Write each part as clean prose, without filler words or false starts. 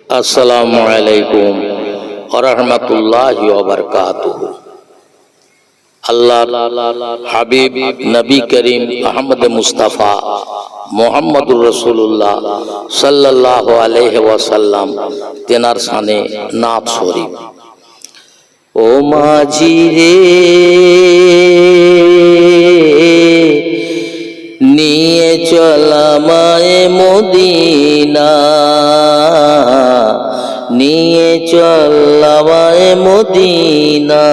আসসালামু আলাইকুম ওয়া রাহমাতুল্লাহি ওয়া বারাকাতুহু। আল্লাহর হাবিব নবী করিম আহমদ মুস্তাফা মুহাম্মদুর রাসূলুল্লাহ সাল্লাল্লাহু আলাইহি ওয়াসাল্লাম তেনার শানে নাত শরীফ। ও মাঝি রে নিয়ে চল আমায় মদিনা, নিয়ে চল আমায় মদিনা।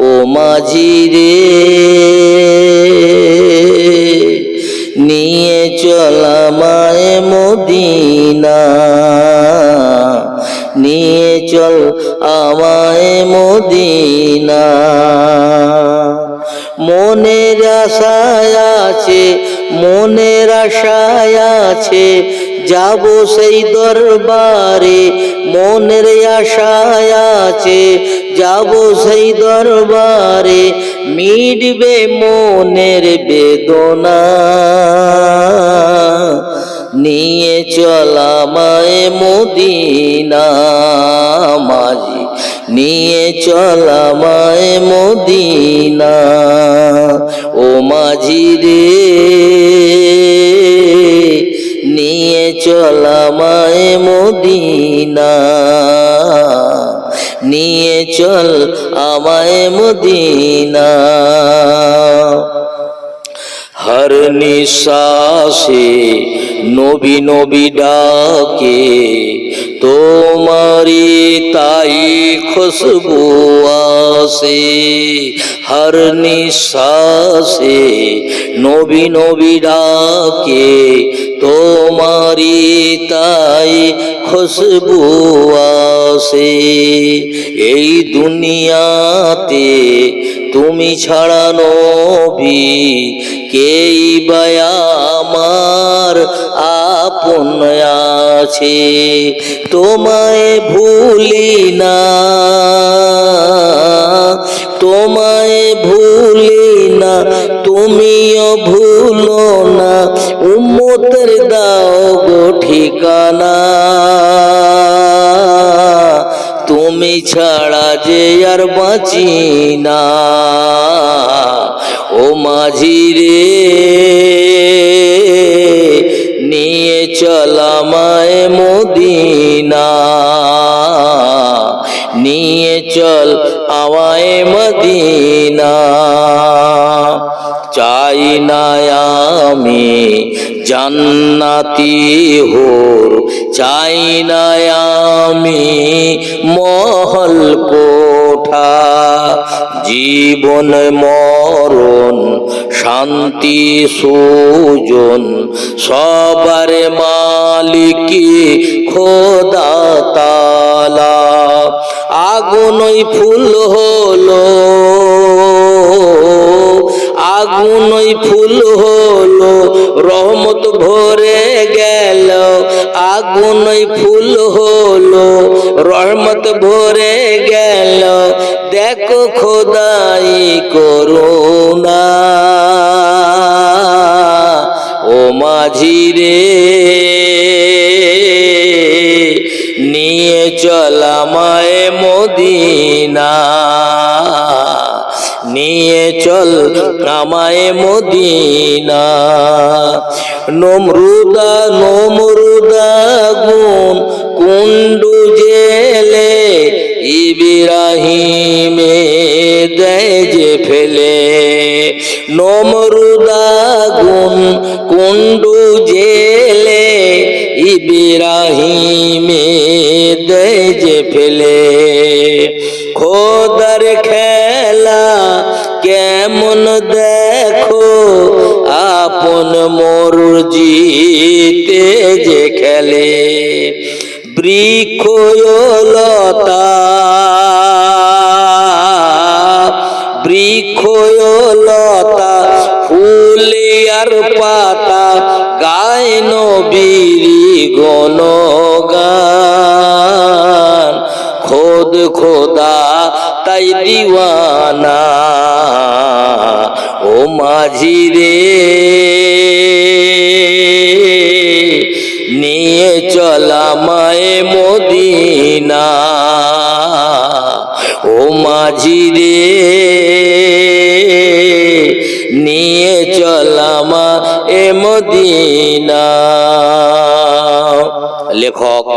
ও মাঝি রে নিয়ে চল আমায় মদিনা, নিয়ে চল আমায় মদিনা। মনের আশায় আছে, মনের আশায় আছে যাব সেই দরবারে। মনের আশায় আছে যাব সেই দরবারে, মিটবে মনের বেদনা। নিয়ে চল আমায় মদিনা মাঝি, নিয়ে চল আমায় মদিনা। ও মাঝি রে নিয়ে চল আমায় মদিনা, নিয়ে চল আমায় মদিনা। हर निश्वासे नबी नबी डाके, तुम्हारी ताई खुशबू आसे। हर निश्वासे नबी नबी डाके, तुम्हारी ताई खुशबू आसे। এই দুনিয়াতে তুমি ছাড়া নবী কেই বা আমার আপন আছে। তোমায় ভুলি না, তোমায় ভুলি না, তুমিও ভুলো না। উম্মতের দাও গো ঠিকানা, তুমি ছাড়া যে আর বাঁচি না। ও মাঝি রে নিয়ে চল আমায় মদিনা, নিয়ে চল আমায় মদিনা। চাই না আমি জান্নাতি হোর, চাই না আমি মহল কোঠা। জীবন মরণ শান্তি সুজন সবার মালিক খোদা তাআলা। আগুনই ফুল হলো, আগুনই ফুল হলো, রহমত ভরে গেল। আগুনই ফুল হলো, রহমত ভরে গেল। দেখো খোদাই করুণা। ও মাঝি রে নিয়ে চল আমায় মদিনা, নিয়ে চল আমায় মদিনা। নমরুদা নমরুদা গুণ কুণ্ডু জেলে, ইব্রাহিমে দেয় যে ফেলে। নমরুদা গুণ কুণ্ডু জেলে, ইব্রাহিমে দেয় যে ফেলে। খোদার খেলা কেমন দেখো, আপন মর্জিতে যে খেলে। বৃক্ষ লতা, বৃক্ষ লতা, ফুল আর পাতা, গায় নবীর গুণগান। খোদ খোদা তাই দিওয়ানা। ও মাঝি রে নিয়ে চলা মায়ে মদিনা। ও মাঝি রে নিয়ে চলা মায়ে মদিনা। লেখক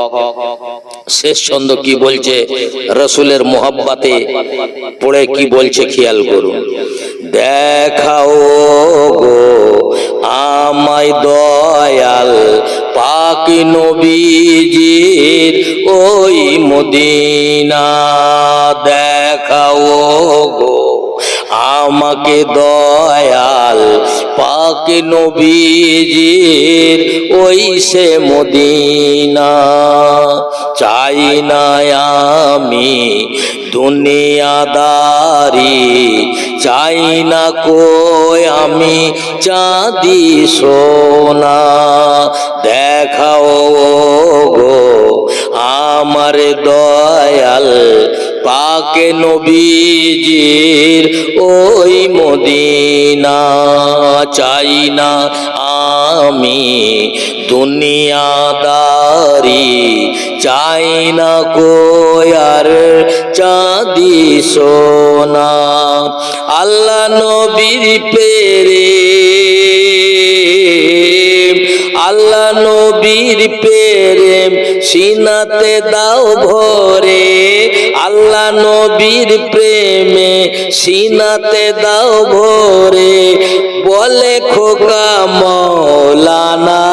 শেষ ছন্দ কি বলছে রসুলের মোহাব্বতে পড়ে কি বলছে খেয়াল করুন। দেখাও গো আমায় দয়াল পাক নবীজির ওই মদিনা। দেখাও গো আমাকে দয়াল পাক নবীজির ওই সে মদিনা। চাই না আমি দুনিয়াদারি, চাই না কই আমি চাঁদি সোনা। দেখাও গো আমার দয়াল পাক নবীজির ওই মদিনা। চাই না আমি দুনিয়াদারি, চাই না কই আর চাঁদি সোনা। আল্লাহ নবীর প্রেম, আল্লাহ নবীর প্রেম সিনাতে দাও ভরে। আল্লাহ নবীর প্রেমে সিনাতে দাও ভরে। বলে খোকা মৌলানা